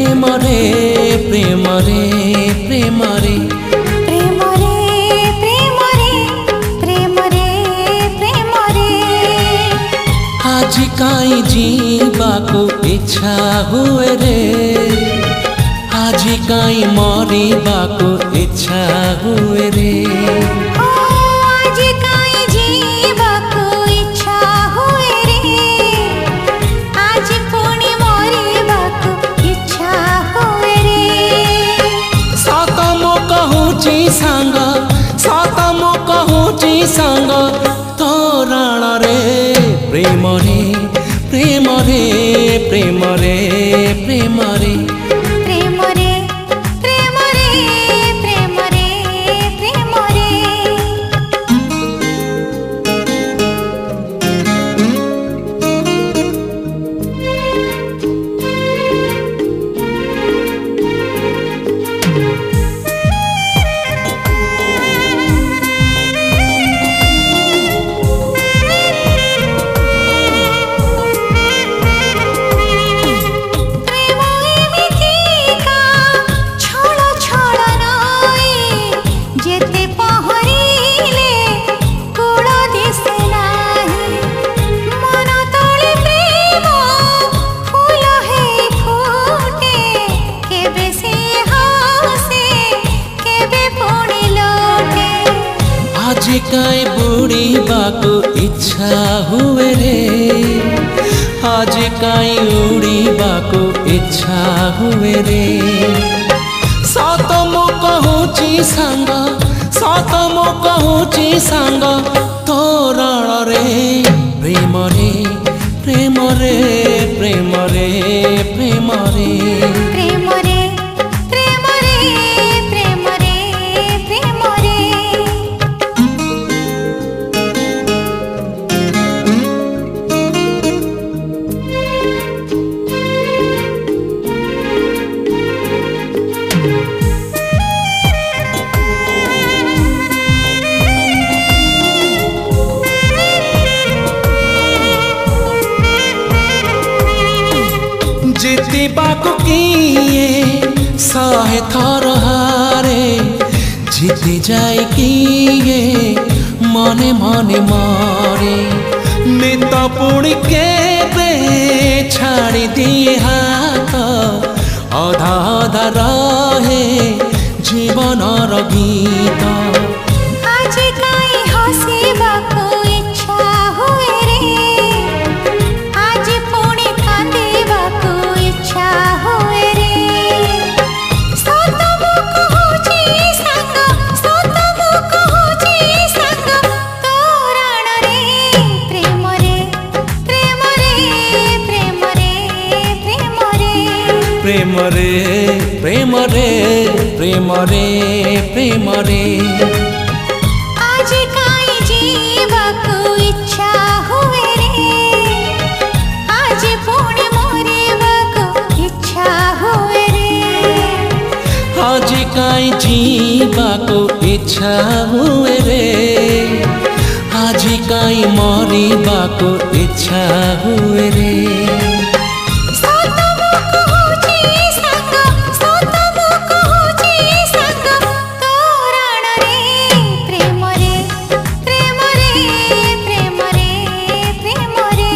प्रेम रे प्रेम रे प्रेम रे प्रेम रे प्रेम रे प्रेम रे प्रेम रे आज काई जीवाको इच्छा हुए रे आज काई मरिबाको इच्छा हुए रे आज काई जीवाको इच्छा हुए रे आज पुणी मरिबाको इच्छा हुए रे सत मो कहूची सांग सत मो कहूची सांग तोरण रे प्रेम रे प्रेम रे प्रेम रे प्रेम रे प्रेम रे प्रेम रे प्रेम रे प्रेम रे आज काई बुड़ीबाको इच्छा हुए रे आज काई उड़ीबाको इच्छा हुए रे सत मो कहूची सांग सत मो कहूची सांग तोरण रे प्रेम रे प्रेम रे प्रेम रे प्रेम रे प्रेम रे प्रेम रे प्रेम रे प्रेम रे जीतिबाको किए सहे थर हारे जीति जाए किए मने मने मारे मित पुणी केबे छाड़ी दिए हाथ अधा अधा रहे जीवनर गीत आज काई हसिबाको इच्छा हुए रे आज पुणी कांदिबाको इच्छा हुए रे सत मो कहूची सांग सत मो कहूची सांग तोरण रे प्रेम रे प्रेम रे प्रेम रे प्रेम रे प्रेम रे प्रेम रे प्रेम रे प्रेम रे आज काई जीवाको इच्छा हुए रे आज पुणी मरिबाको इच्छा हुए रे आज काई जीवाको इच्छा हुए रे आज काई मरिबाको इच्छा हुए रे सत मो कहूची सांग सत मो कहूची सांग तोरण रे प्रेम रे प्रेम रे प्रेम रे प्रेम रे